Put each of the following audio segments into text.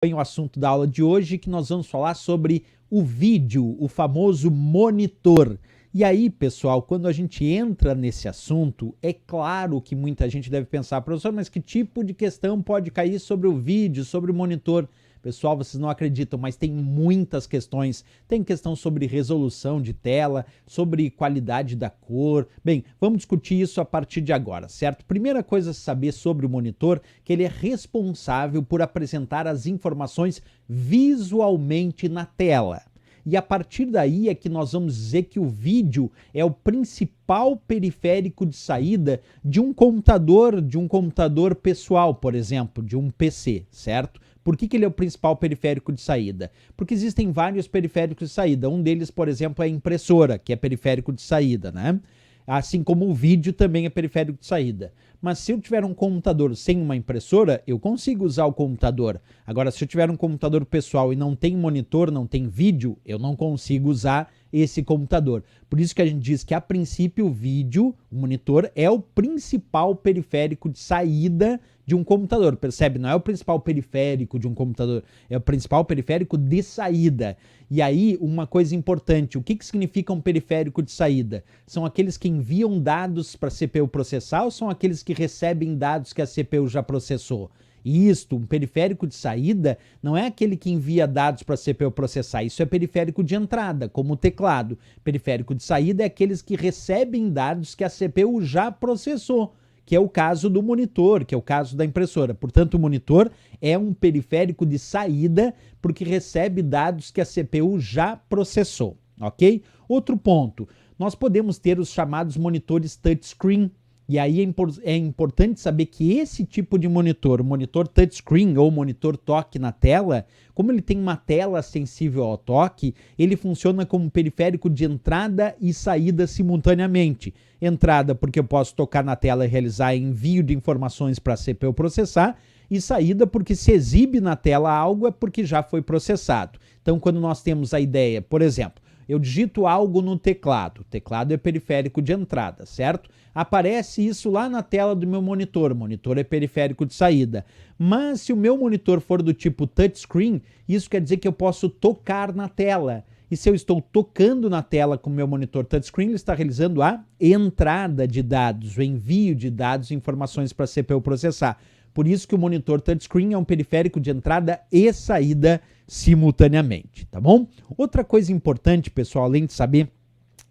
O assunto da aula de hoje, que nós vamos falar sobre o vídeo, o famoso monitor. E aí, pessoal, quando a gente entra nesse assunto, é claro que muita gente deve pensar, professor, mas que tipo de questão pode cair sobre o vídeo, sobre o monitor? Pessoal, vocês não acreditam, mas tem muitas questões. Tem questão sobre resolução de tela, sobre qualidade da cor. Bem, vamos discutir isso a partir de agora, certo? Primeira coisa a saber sobre o monitor, que ele é responsável por apresentar as informações visualmente na tela. E a partir daí é que nós vamos dizer que o vídeo é o principal periférico de saída de um computador pessoal, por exemplo, de um PC, certo? Por que ele é o principal periférico de saída? Porque existem vários periféricos de saída. Um deles, por exemplo, é a impressora, que é periférico de saída, né? Assim como o vídeo também é periférico de saída. Mas se eu tiver um computador sem uma impressora, eu consigo usar o computador. Agora, se eu tiver um computador pessoal e não tem monitor, não tem vídeo, eu não consigo usar esse computador. Por isso que a gente diz que, a princípio, o vídeo, o monitor, é o principal periférico de saída de um computador, percebe? Não é o principal periférico de um computador, é o principal periférico de saída. E aí, uma coisa importante, o que significa um periférico de saída? São aqueles que enviam dados para a CPU processar ou são aqueles que recebem dados que a CPU já processou? Isto, um periférico de saída, não é aquele que envia dados para a CPU processar, isso é periférico de entrada, como o teclado. Periférico de saída é aqueles que recebem dados que a CPU já processou, que é o caso do monitor, que é o caso da impressora. Portanto, o monitor é um periférico de saída porque recebe dados que a CPU já processou, ok? Outro ponto, nós podemos ter os chamados monitores touchscreen. E aí é importante saber que esse tipo de monitor, o monitor touchscreen ou monitor toque na tela, como ele tem uma tela sensível ao toque, ele funciona como periférico de entrada e saída simultaneamente. Entrada porque eu posso tocar na tela e realizar envio de informações para a CPU processar, e saída porque se exibe na tela algo é porque já foi processado. Então, quando nós temos a ideia, por exemplo, eu digito algo no teclado, o teclado é periférico de entrada, certo? Aparece isso lá na tela do meu monitor, o monitor é periférico de saída. Mas se o meu monitor for do tipo touchscreen, isso quer dizer que eu posso tocar na tela. E se eu estou tocando na tela com o meu monitor touchscreen, ele está realizando a entrada de dados, o envio de dados e informações para a CPU processar. Por isso que o monitor touchscreen é um periférico de entrada e saída simultaneamente, tá bom? Outra coisa importante, pessoal, além de saber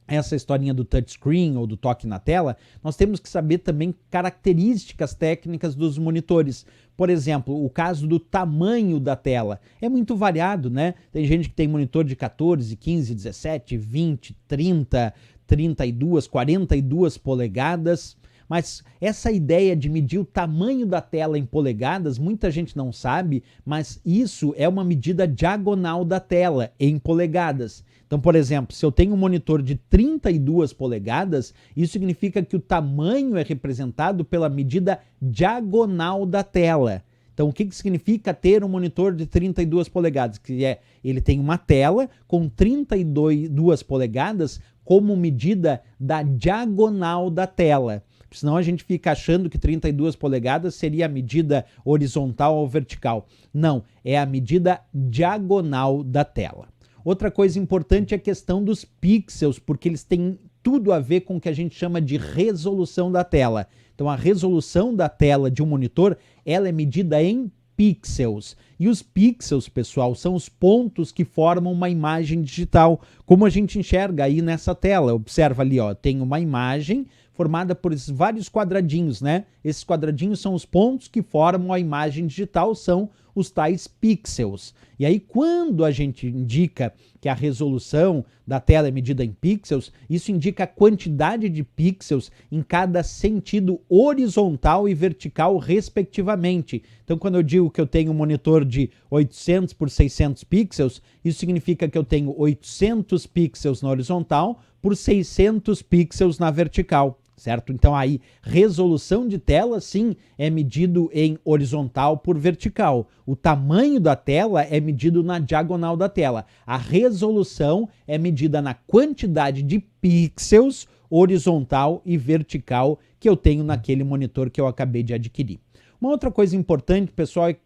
essa historinha do touchscreen ou do toque na tela, nós temos que saber também características técnicas dos monitores. Por exemplo, o caso do tamanho da tela. É muito variado, né? Tem gente que tem monitor de 14, 15, 17, 20, 30, 32, 42 polegadas. Mas essa ideia de medir o tamanho da tela em polegadas, muita gente não sabe, mas isso é uma medida diagonal da tela em polegadas. Então, por exemplo, se eu tenho um monitor de 32 polegadas, isso significa que o tamanho é representado pela medida diagonal da tela. Então, o que significa ter um monitor de 32 polegadas? Que ele tem uma tela com 32 polegadas como medida da diagonal da tela. Senão a gente fica achando que 32 polegadas seria a medida horizontal ou vertical. Não, é a medida diagonal da tela. Outra coisa importante é a questão dos pixels, porque eles têm tudo a ver com o que a gente chama de resolução da tela. Então, a resolução da tela de um monitor, ela é medida em pixels. E os pixels, pessoal, são os pontos que formam uma imagem digital, como a gente enxerga aí nessa tela. Observa ali, ó, tem uma imagem formada por esses vários quadradinhos, né? Esses quadradinhos são os pontos que formam a imagem digital, são os tais pixels. E aí, quando a gente indica que a resolução da tela é medida em pixels, isso indica a quantidade de pixels em cada sentido horizontal e vertical, respectivamente. Então, quando eu digo que eu tenho um monitor de 800 por 600 pixels, isso significa que eu tenho 800 pixels na horizontal por 600 pixels na vertical. Certo? Então aí, resolução de tela, sim, é medido em horizontal por vertical. O tamanho da tela é medido na diagonal da tela. A resolução é medida na quantidade de pixels horizontal e vertical que eu tenho naquele monitor que eu acabei de adquirir. Uma outra coisa importante, pessoal, é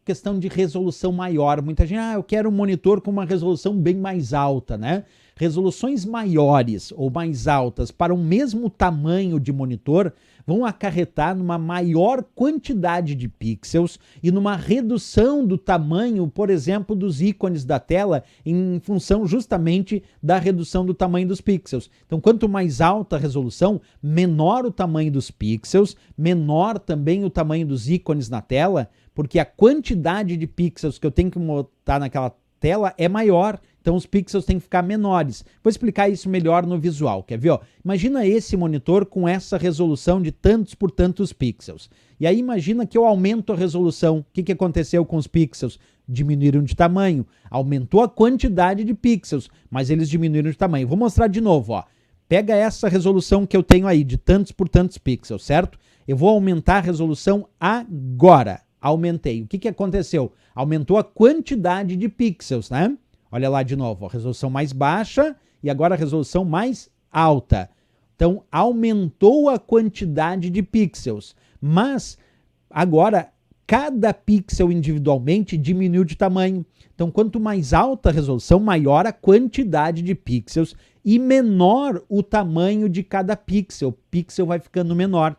questão de resolução maior. Muita gente, eu quero um monitor com uma resolução bem mais alta, né? Resoluções maiores ou mais altas para o mesmo tamanho de monitor vão acarretar numa maior quantidade de pixels e numa redução do tamanho, por exemplo, dos ícones da tela em função justamente da redução do tamanho dos pixels. Então, quanto mais alta a resolução, menor o tamanho dos pixels, menor também o tamanho dos ícones na tela, porque a quantidade de pixels que eu tenho que botar naquela tela é maior. Então os pixels têm que ficar menores. Vou explicar isso melhor no visual, quer ver? Imagina esse monitor com essa resolução de tantos por tantos pixels. E aí imagina que eu aumento a resolução. O que aconteceu com os pixels? Diminuíram de tamanho. Aumentou a quantidade de pixels, mas eles diminuíram de tamanho. Vou mostrar de novo. Pega essa resolução que eu tenho aí, de tantos por tantos pixels, certo? Eu vou aumentar a resolução agora. Aumentei. O que aconteceu? Aumentou a quantidade de pixels, né? Olha lá de novo, a resolução mais baixa e agora a resolução mais alta. Então, aumentou a quantidade de pixels, mas agora cada pixel individualmente diminuiu de tamanho. Então, quanto mais alta a resolução, maior a quantidade de pixels e menor o tamanho de cada pixel. O pixel vai ficando menor.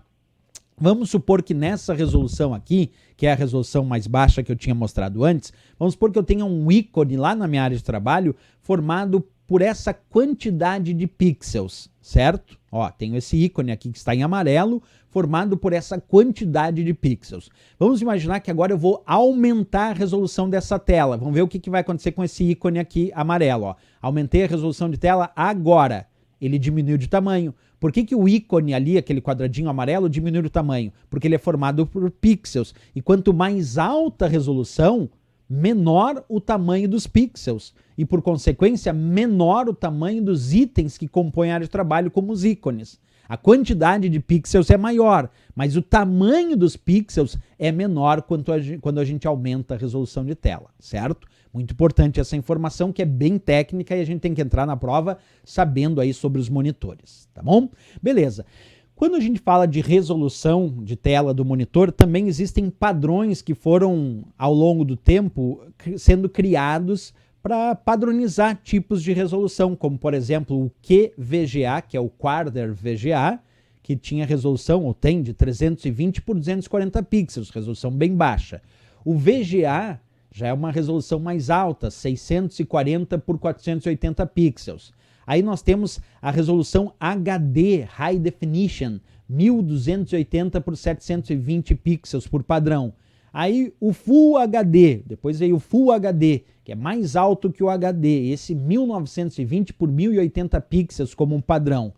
Vamos supor que nessa resolução aqui, que é a resolução mais baixa que eu tinha mostrado antes, vamos supor que eu tenha um ícone lá na minha área de trabalho formado por essa quantidade de pixels, certo? Tenho esse ícone aqui que está em amarelo, formado por essa quantidade de pixels. Vamos imaginar que agora eu vou aumentar a resolução dessa tela. Vamos ver o que vai acontecer com esse ícone aqui amarelo. Aumentei a resolução de tela agora. Ele diminuiu de tamanho. Por que o ícone ali, aquele quadradinho amarelo, diminuiu de tamanho? Porque ele é formado por pixels. E quanto mais alta a resolução, menor o tamanho dos pixels. E, por consequência, menor o tamanho dos itens que compõem a área de trabalho, como os ícones. A quantidade de pixels é maior, mas o tamanho dos pixels é menor quando a gente aumenta a resolução de tela, certo? Muito importante essa informação, que é bem técnica e a gente tem que entrar na prova sabendo aí sobre os monitores, tá bom? Beleza. Quando a gente fala de resolução de tela do monitor, também existem padrões que foram, ao longo do tempo, sendo criados para padronizar tipos de resolução, como, por exemplo, o QVGA, que é o Quadr VGA, que tinha resolução, ou tem, de 320 por 240 pixels, resolução bem baixa. O VGA já é uma resolução mais alta, 640 por 480 pixels. Aí nós temos a resolução HD, High Definition, 1280 por 720 pixels por padrão. Aí o Full HD, depois veio o Full HD, que é mais alto que o HD, esse 1920 por 1080 pixels como um padrão.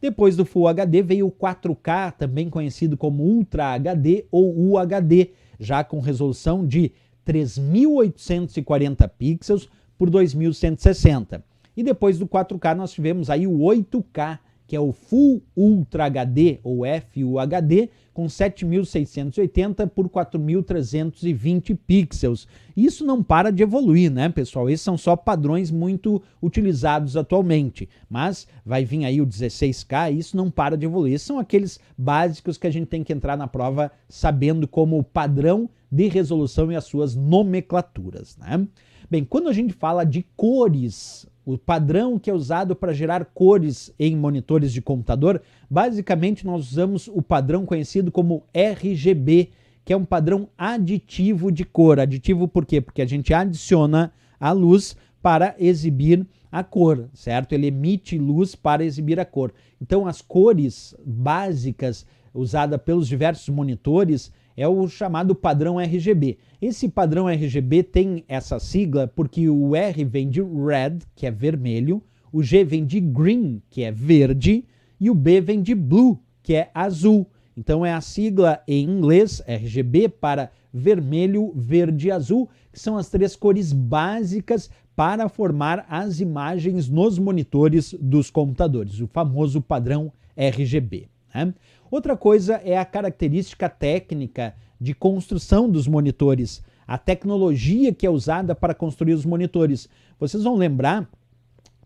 Depois do Full HD veio o 4K, também conhecido como Ultra HD ou UHD, já com resolução de 3.840 pixels por 2.160. E depois do 4K nós tivemos aí o 8K, que é o Full Ultra HD ou FUHD, com 7.680 por 4.320 pixels. Isso não para de evoluir, né, pessoal? Esses são só padrões muito utilizados atualmente, mas vai vir aí o 16K e isso não para de evoluir. Esses são aqueles básicos que a gente tem que entrar na prova sabendo como padrão de resolução e as suas nomenclaturas, né? Bem, quando a gente fala de cores, o padrão que é usado para gerar cores em monitores de computador, basicamente nós usamos o padrão conhecido como RGB, que é um padrão aditivo de cor. Aditivo por quê? Porque a gente adiciona a luz para exibir a cor, certo? Ele emite luz para exibir a cor. Então as cores básicas usadas pelos diversos monitores é o chamado padrão RGB. Esse padrão RGB tem essa sigla porque o R vem de red, que é vermelho, o G vem de green, que é verde, e o B vem de blue, que é azul. Então é a sigla em inglês RGB para vermelho, verde e azul, que são as três cores básicas para formar as imagens nos monitores dos computadores, o famoso padrão RGB, né? Outra coisa é a característica técnica de construção dos monitores, a tecnologia que é usada para construir os monitores. Vocês vão lembrar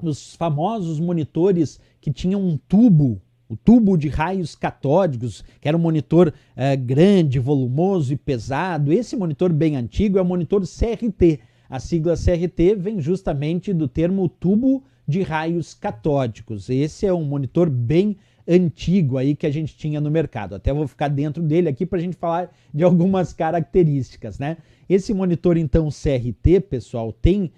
dos famosos monitores que tinham um tubo o tubo de raios catódicos, que era um monitor grande, volumoso e pesado. Esse monitor bem antigo é o monitor CRT. A sigla CRT vem justamente do termo tubo de raios catódicos. Esse é um monitor bem antigo aí que a gente tinha no mercado. Até vou ficar dentro dele aqui para a gente falar de algumas características, né? Esse monitor, então, CRT, pessoal, tem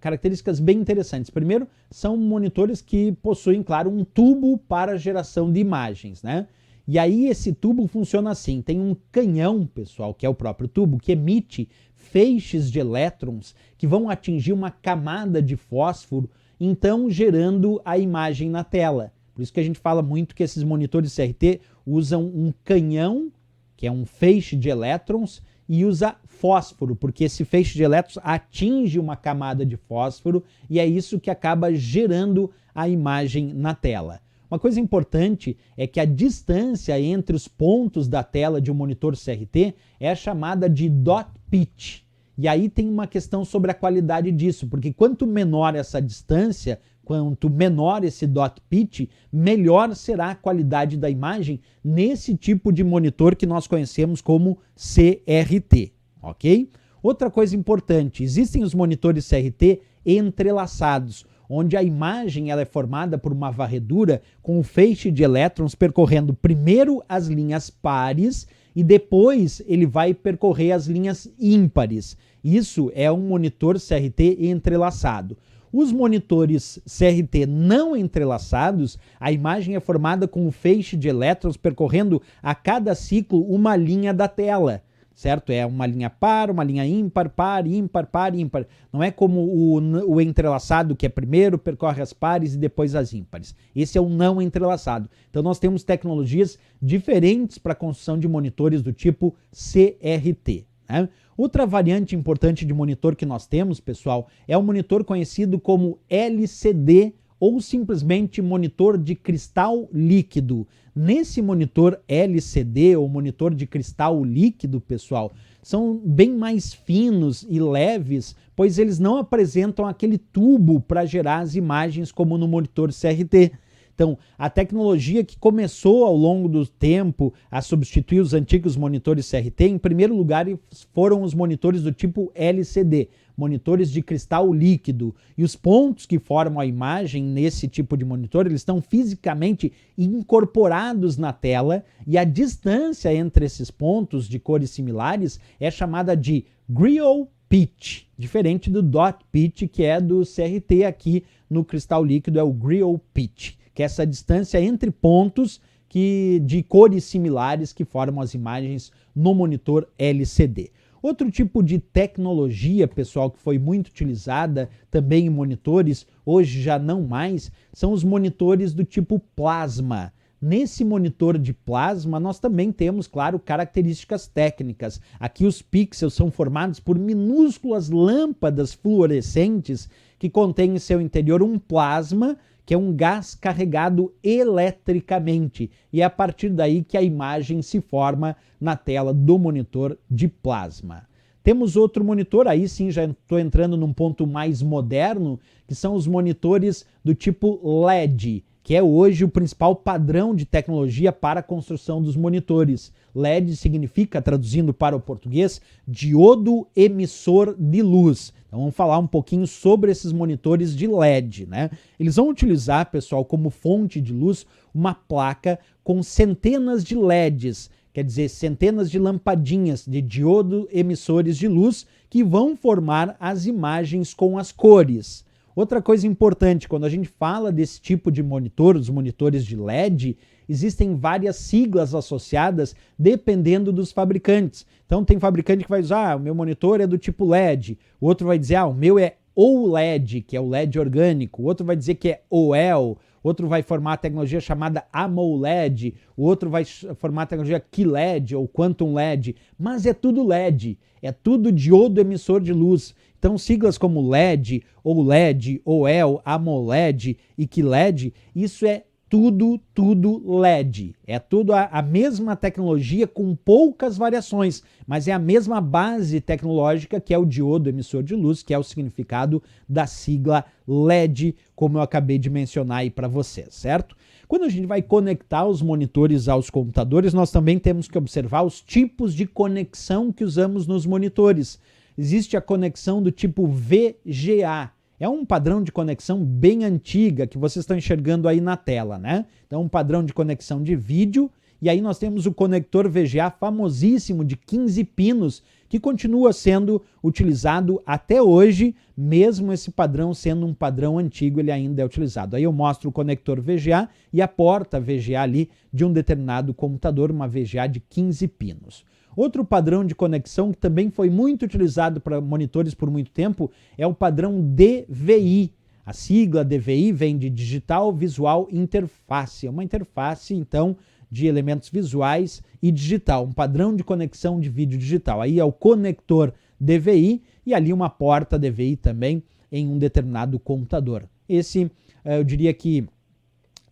características bem interessantes. Primeiro, são monitores que possuem, claro, um tubo para geração de imagens, né? E aí esse tubo funciona assim, tem um canhão, pessoal, que é o próprio tubo, que emite feixes de elétrons que vão atingir uma camada de fósforo, então gerando a imagem na tela. Por isso que a gente fala muito que esses monitores CRT usam um canhão, que é um feixe de elétrons, e usa fósforo, porque esse feixe de elétrons atinge uma camada de fósforo e é isso que acaba gerando a imagem na tela. Uma coisa importante é que a distância entre os pontos da tela de um monitor CRT é chamada de dot pitch. E aí tem uma questão sobre a qualidade disso, porque quanto menor essa distância, quanto menor esse dot pitch, melhor será a qualidade da imagem nesse tipo de monitor que nós conhecemos como CRT, ok? Outra coisa importante, existem os monitores CRT entrelaçados, onde a imagem ela é formada por uma varredura com um feixe de elétrons percorrendo primeiro as linhas pares e depois ele vai percorrer as linhas ímpares. Isso é um monitor CRT entrelaçado. Os monitores CRT não entrelaçados, a imagem é formada com um feixe de elétrons percorrendo a cada ciclo uma linha da tela, certo? É uma linha par, uma linha ímpar, par, ímpar, par, ímpar. Não é como o entrelaçado, que é primeiro percorre as pares e depois as ímpares. Esse é o não entrelaçado. Então nós temos tecnologias diferentes para a construção de monitores do tipo CRT, né? Outra variante importante de monitor que nós temos, pessoal, é o monitor conhecido como LCD ou simplesmente monitor de cristal líquido. Nesse monitor LCD ou monitor de cristal líquido, pessoal, são bem mais finos e leves, pois eles não apresentam aquele tubo para gerar as imagens como no monitor CRT. Então, a tecnologia que começou ao longo do tempo a substituir os antigos monitores CRT, em primeiro lugar foram os monitores do tipo LCD, monitores de cristal líquido. E os pontos que formam a imagem nesse tipo de monitor, eles estão fisicamente incorporados na tela e a distância entre esses pontos de cores similares é chamada de Griot pitch, diferente do dot pitch que é do CRT aqui no cristal líquido, é o Griot pitch, que é essa distância entre pontos de cores similares que formam as imagens no monitor LCD. Outro tipo de tecnologia, pessoal, que foi muito utilizada também em monitores, hoje já não mais, são os monitores do tipo plasma. Nesse monitor de plasma, nós também temos, claro, características técnicas. Aqui os pixels são formados por minúsculas lâmpadas fluorescentes que contêm em seu interior um plasma, que é um gás carregado eletricamente, e é a partir daí que a imagem se forma na tela do monitor de plasma. Temos outro monitor, aí sim já estou entrando num ponto mais moderno, que são os monitores do tipo LED, que é hoje o principal padrão de tecnologia para a construção dos monitores. LED significa, traduzindo para o português, diodo emissor de luz. Então vamos falar um pouquinho sobre esses monitores de LED, né? Eles vão utilizar, pessoal, como fonte de luz uma placa com centenas de LEDs, quer dizer, centenas de lampadinhas de diodo emissores de luz que vão formar as imagens com as cores. Outra coisa importante, quando a gente fala desse tipo de monitor, os monitores de LED, existem várias siglas associadas dependendo dos fabricantes. Então tem fabricante que vai usar, o meu monitor é do tipo LED, o outro vai dizer, o meu é OLED, que é o LED orgânico, o outro vai dizer que é OL, outro vai formar a tecnologia chamada AMOLED, o outro vai formar a tecnologia QLED ou Quantum LED, mas é tudo LED, é tudo diodo emissor de luz. Então siglas como LED, OLED, OL, AMOLED e QLED, isso é tudo LED. É tudo a mesma tecnologia com poucas variações, mas é a mesma base tecnológica que é o diodo emissor de luz, que é o significado da sigla LED, como eu acabei de mencionar aí para vocês, certo? Quando a gente vai conectar os monitores aos computadores, nós também temos que observar os tipos de conexão que usamos nos monitores. Existe a conexão do tipo VGA. É um padrão de conexão bem antiga que vocês estão enxergando aí na tela, né? Então, um padrão de conexão de vídeo. E aí nós temos o conector VGA famosíssimo de 15 pinos, que continua sendo utilizado até hoje, mesmo esse padrão sendo um padrão antigo, ele ainda é utilizado. Aí eu mostro o conector VGA e a porta VGA ali de um determinado computador, uma VGA de 15 pinos. Outro padrão de conexão que também foi muito utilizado para monitores por muito tempo é o padrão DVI. A sigla DVI vem de Digital Visual Interface. É uma interface, então, de elementos visuais e digital. Um padrão de conexão de vídeo digital. Aí é o conector DVI e ali uma porta DVI também em um determinado computador. Esse, eu diria que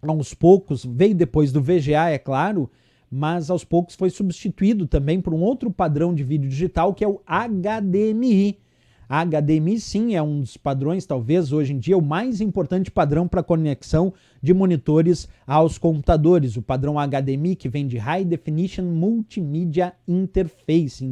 aos poucos, veio depois do VGA, é claro, mas aos poucos foi substituído também por um outro padrão de vídeo digital, que é o HDMI. A HDMI, sim, é um dos padrões, talvez hoje em dia, o mais importante padrão para conexão de monitores aos computadores. O padrão HDMI, que vem de High Definition Multimedia Interface.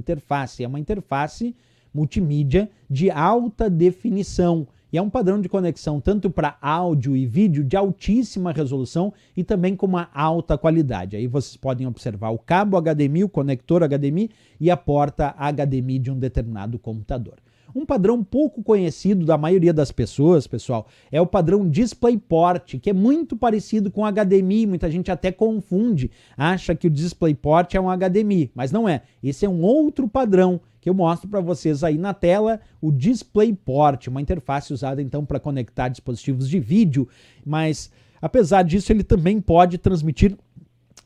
É uma interface multimídia de alta definição. E é um padrão de conexão tanto para áudio e vídeo de altíssima resolução e também com uma alta qualidade. Aí vocês podem observar o cabo HDMI, o conector HDMI e a porta HDMI de um determinado computador. Um padrão pouco conhecido da maioria das pessoas, pessoal, é o padrão DisplayPort, que é muito parecido com HDMI. Muita gente até confunde, acha que o DisplayPort é um HDMI, mas não é. Esse é um outro padrão que eu mostro para vocês aí na tela, o DisplayPort, uma interface usada então para conectar dispositivos de vídeo, mas apesar disso ele também pode transmitir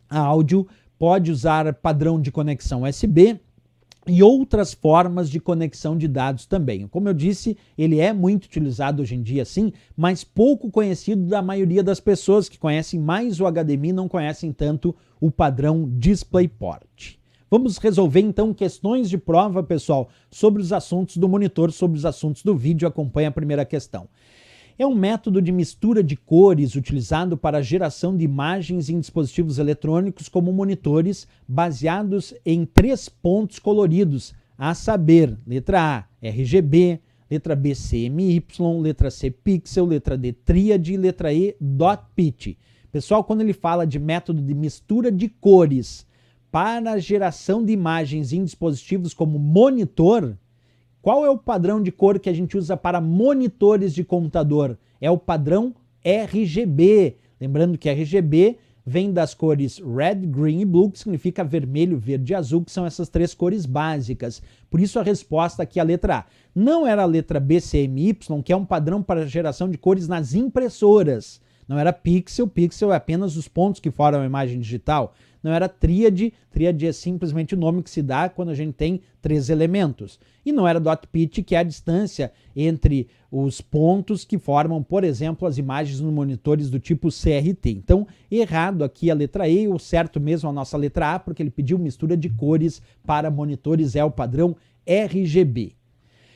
áudio, pode usar padrão de conexão USB e outras formas de conexão de dados também. Como eu disse, ele é muito utilizado hoje em dia sim, mas pouco conhecido da maioria das pessoas que conhecem mais o HDMI, não conhecem tanto o padrão DisplayPort. Vamos resolver então questões de prova, pessoal, sobre os assuntos do monitor, sobre os assuntos do vídeo. Acompanhe a primeira questão. É um método de mistura de cores utilizado para a geração de imagens em dispositivos eletrônicos como monitores baseados em 3 pontos coloridos, a saber, letra A, RGB, letra B, CMY, letra C, pixel, letra D, tríade, letra E, dot pitch. Pessoal, quando ele fala de método de mistura de cores para a geração de imagens em dispositivos como monitor, qual é o padrão de cor que a gente usa para monitores de computador? É o padrão RGB. Lembrando que RGB vem das cores Red, Green e Blue, que significa vermelho, verde e azul, que são essas 3 cores básicas. Por isso a resposta aqui é a letra A. Não era a letra B, CMY, que é um padrão para a geração de cores nas impressoras. Não era pixel, pixel é apenas os pontos que formam a imagem digital. Não era tríade, tríade é simplesmente o nome que se dá quando a gente tem 3 elementos. E não era dot pitch, que é a distância entre os pontos que formam, por exemplo, as imagens nos monitores do tipo CRT. Então, errado aqui a letra E, o certo mesmo a nossa letra A, porque ele pediu mistura de cores para monitores, é o padrão RGB.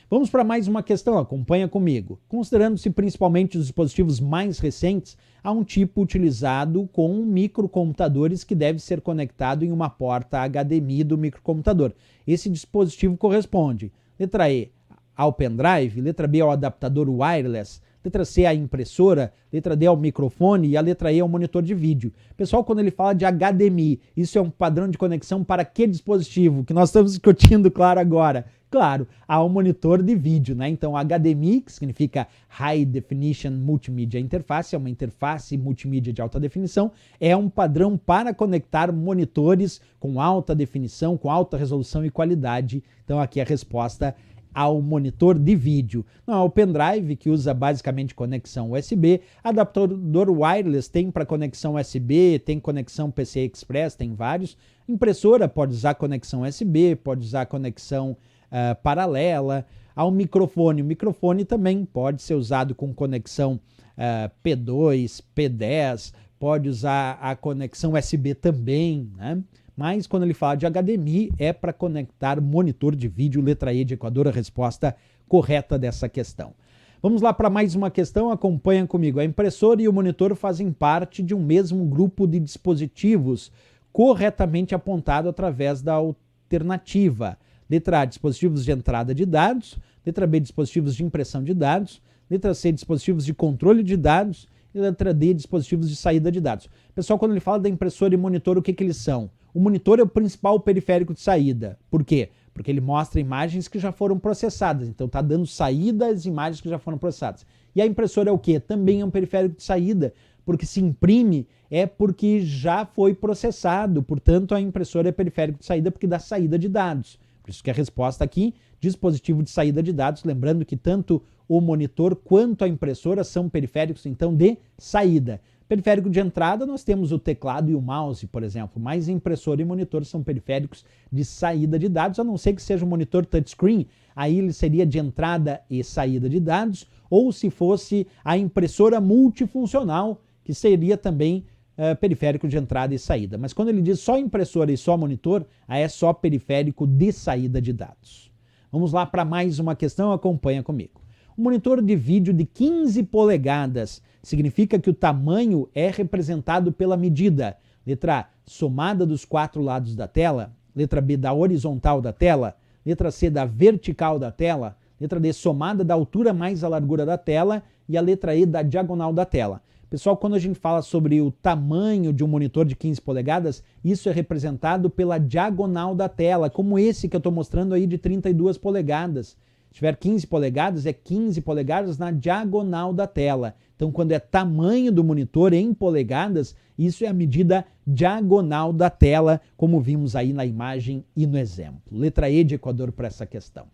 Vamos para mais uma questão, acompanha comigo. Considerando-se principalmente os dispositivos mais recentes, há um tipo utilizado com microcomputadores que deve ser conectado em uma porta HDMI do microcomputador. Esse dispositivo corresponde, letra E, ao pendrive, letra B ao adaptador wireless, letra C a impressora, letra D ao microfone e a letra E ao monitor de vídeo. Pessoal, quando ele fala de HDMI, isso é um padrão de conexão para que dispositivo? Que nós estamos discutindo, claro, agora. Claro, ao monitor de vídeo, né? Então, HDMI, que significa High Definition Multimedia Interface, é uma interface multimídia de alta definição, é um padrão para conectar monitores com alta definição, com alta resolução e qualidade. Então, aqui a resposta ao monitor de vídeo. Não é o pendrive, que usa basicamente conexão USB. Adaptador wireless tem para conexão USB, tem conexão PCI Express, tem vários. Impressora pode usar conexão USB, pode usar conexão paralela. Ao microfone, o microfone também pode ser usado com conexão P2, P10, pode usar a conexão USB também, né? Mas quando ele fala de HDMI, é para conectar monitor de vídeo, letra E de Equador, a resposta correta dessa questão. Vamos lá para mais uma questão, acompanha comigo. A impressora e o monitor fazem parte de um mesmo grupo de dispositivos, corretamente apontado através da alternativa. Letra A, dispositivos de entrada de dados. Letra B, dispositivos de impressão de dados. Letra C, dispositivos de controle de dados. E letra D, dispositivos de saída de dados. Pessoal, quando ele fala da impressora e monitor, o que eles são? O monitor é o principal periférico de saída. Por quê? Porque ele mostra imagens que já foram processadas. Então está dando saída às imagens que já foram processadas. E a impressora é o quê? Também é um periférico de saída. Porque se imprime é porque já foi processado. Portanto, a impressora é periférico de saída porque dá saída de dados. Por isso que a resposta aqui, dispositivo de saída de dados. Lembrando que tanto o monitor quanto a impressora são periféricos, então, de saída. Periférico de entrada, nós temos o teclado e o mouse, por exemplo, mas impressora e monitor são periféricos de saída de dados, a não ser que seja um monitor touchscreen, aí ele seria de entrada e saída de dados, ou se fosse a impressora multifuncional, que seria também periférico de entrada e saída. Mas quando ele diz só impressora e só monitor, aí é só periférico de saída de dados. Vamos lá para mais uma questão, acompanha comigo. Um monitor de vídeo de 15 polegadas significa que o tamanho é representado pela medida. Letra A, somada dos 4 lados da tela. Letra B, da horizontal da tela. Letra C, da vertical da tela. Letra D, somada da altura mais a largura da tela. E a letra E, da diagonal da tela. Pessoal, quando a gente fala sobre o tamanho de um monitor de 15 polegadas, isso é representado pela diagonal da tela, como esse que eu estou mostrando aí de 32 polegadas. Se tiver 15 polegadas, é 15 polegadas na diagonal da tela. Então, quando é tamanho do monitor em polegadas, isso é a medida diagonal da tela, como vimos aí na imagem e no exemplo. Letra E de Equador para essa questão.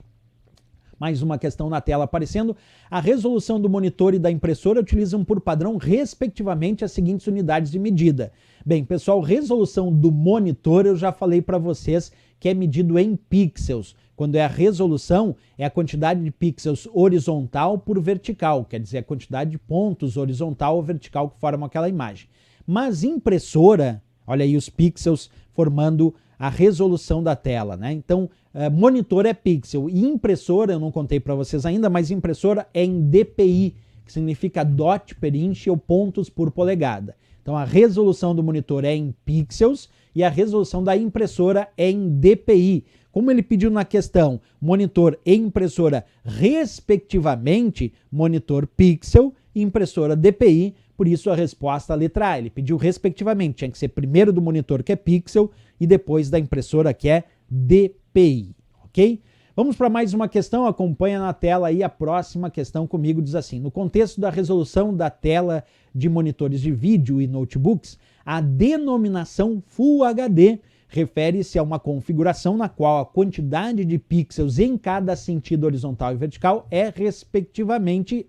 Mais uma questão na tela aparecendo. A resolução do monitor e da impressora utilizam por padrão, respectivamente, as seguintes unidades de medida. Bem, pessoal, resolução do monitor eu já falei para vocês que é medido em pixels. Quando é a resolução, é a quantidade de pixels horizontal por vertical, quer dizer, a quantidade de pontos horizontal ou vertical que formam aquela imagem. Mas impressora, olha aí os pixels formando a resolução da tela, né? Então, monitor é pixel e impressora, eu não contei para vocês ainda, mas impressora é em dpi, que significa dot per inch ou pontos por polegada. Então, a resolução do monitor é em pixels e a resolução da impressora é em dpi. Como ele pediu na questão monitor e impressora respectivamente, monitor pixel e impressora dpi, por isso a resposta a letra A. Ele pediu respectivamente, tinha que ser primeiro do monitor que é pixel e depois da impressora que é dpi, ok? Vamos para mais uma questão, acompanha na tela aí a próxima questão comigo, diz assim: no contexto da resolução da tela de monitores de vídeo e notebooks, a denominação Full HD refere-se a uma configuração na qual a quantidade de pixels em cada sentido horizontal e vertical é, respectivamente,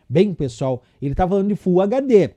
Bem, pessoal, ele está falando de Full HD.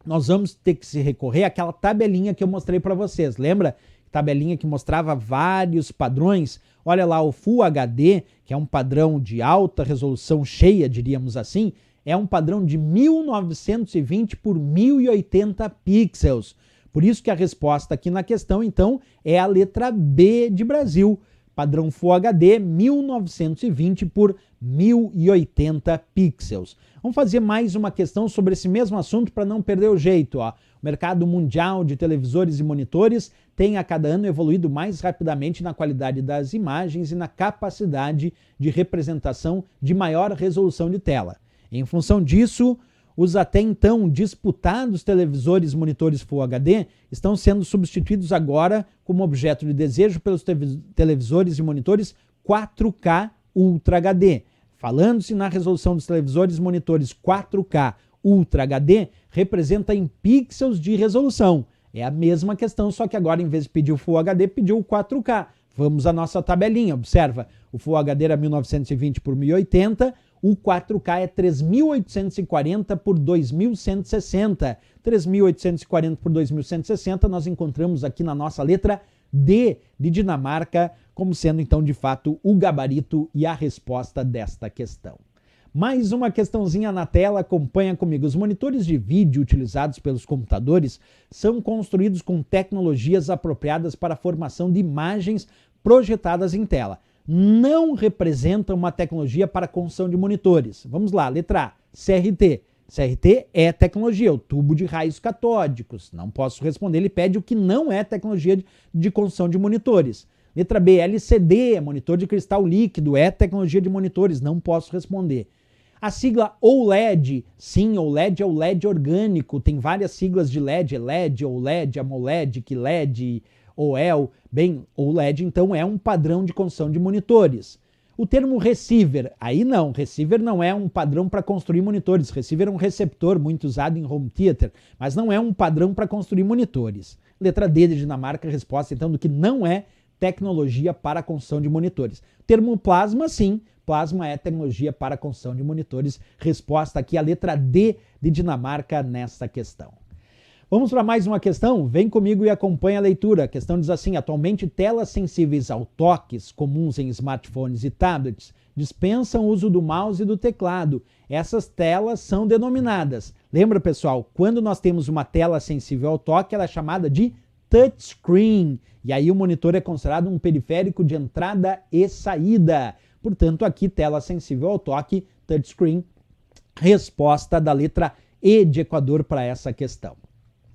Nós vamos ter que se recorrer àquela tabelinha que eu mostrei para vocês. Lembra? Tabelinha que mostrava vários padrões. Olha lá, o Full HD, que é um padrão de alta resolução cheia, diríamos assim, é um padrão de 1920 por 1080 pixels. Por isso que a resposta aqui na questão, então, é a letra B de Brasil. Padrão Full HD, 1920 por 1080 pixels. Vamos fazer mais uma questão sobre esse mesmo assunto para não perder o jeito. Ó. O mercado mundial de televisores e monitores tem a cada ano evoluído mais rapidamente na qualidade das imagens e na capacidade de representação de maior resolução de tela. Em função disso, os até então disputados televisores e monitores Full HD estão sendo substituídos agora como objeto de desejo pelos televisores e monitores 4K Ultra HD. Falando-se na resolução dos televisores e monitores 4K Ultra HD, representa em pixels de resolução. É a mesma questão, só que agora em vez de pedir o Full HD, pediu o 4K. Vamos à nossa tabelinha, observa. O Full HD era 1920 por 1080, o 4K é 3840 por 2160. 3840 por 2160 nós encontramos aqui na nossa letra D de Dinamarca, como sendo então de fato o gabarito e a resposta desta questão. Mais uma questãozinha na tela, acompanha comigo. Os monitores de vídeo utilizados pelos computadores são construídos com tecnologias apropriadas para a formação de imagens projetadas em tela. Não representam uma tecnologia para a construção de monitores. Vamos lá, letra A, CRT. CRT é tecnologia, o tubo de raios catódicos. Não posso responder, ele pede o que não é tecnologia de construção de monitores. Letra B, LCD, é monitor de cristal líquido, é tecnologia de monitores, não posso responder. A sigla OLED, sim, OLED é o LED orgânico, tem várias siglas de LED, LED, OLED, AMOLED, QLED, OL. Bem, OLED então é um padrão de construção de monitores. O termo receiver, aí não, receiver não é um padrão para construir monitores, receiver é um receptor muito usado em home theater, mas não é um padrão para construir monitores. Letra D de Dinamarca, resposta então do que não é tecnologia para a construção de monitores. O termo plasma, sim, plasma é tecnologia para a construção de monitores. Resposta aqui a letra D de Dinamarca nesta questão. Vamos para mais uma questão? Vem comigo e acompanha a leitura. A questão diz assim: atualmente telas sensíveis ao toques, comuns em smartphones e tablets, dispensam o uso do mouse e do teclado. Essas telas são denominadas. Lembra, pessoal, quando nós temos uma tela sensível ao toque, ela é chamada de touchscreen. E aí o monitor é considerado um periférico de entrada e saída. Portanto, aqui tela sensível ao toque, touchscreen. Resposta da letra E de Equador para essa questão.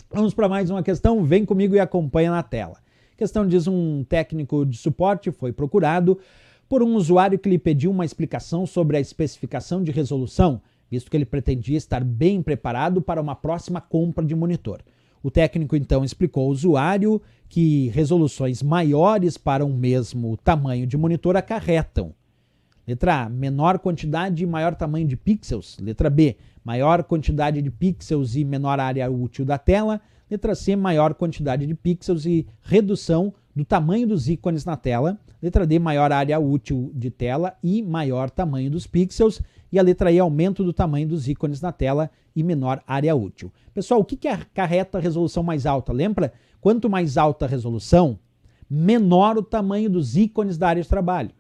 Vamos para mais uma questão, vem comigo e acompanha na tela. A questão diz: um técnico de suporte foi procurado por um usuário que lhe pediu uma explicação sobre a especificação de resolução, visto que ele pretendia estar bem preparado para uma próxima compra de monitor. O técnico então explicou ao usuário que resoluções maiores para um mesmo tamanho de monitor acarretam: letra A, menor quantidade e maior tamanho de pixels. Letra B, maior quantidade de pixels e menor área útil da tela. Letra C, maior quantidade de pixels e redução do tamanho dos ícones na tela. Letra D, maior área útil de tela e maior tamanho dos pixels. E a letra E, aumento do tamanho dos ícones na tela e menor área útil. Pessoal, o que acarreta a resolução mais alta? Lembra? Quanto mais alta a resolução, menor o tamanho dos ícones da área de trabalho.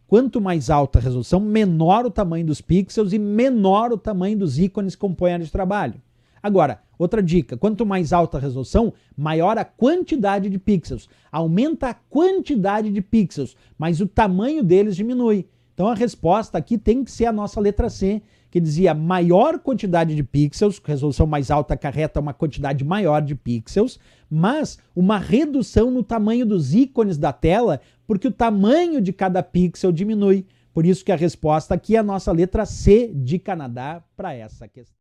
Quanto mais alta a resolução, menor o tamanho dos pixels e menor o tamanho dos ícones que compõem a área de trabalho. Agora, outra dica: quanto mais alta a resolução, maior a quantidade de pixels. Aumenta a quantidade de pixels, mas o tamanho deles diminui. Então a resposta aqui tem que ser a nossa letra C, que dizia maior quantidade de pixels, resolução mais alta acarreta uma quantidade maior de pixels, mas uma redução no tamanho dos ícones da tela, porque o tamanho de cada pixel diminui. Por isso que a resposta aqui é a nossa letra C de Canadá para essa questão.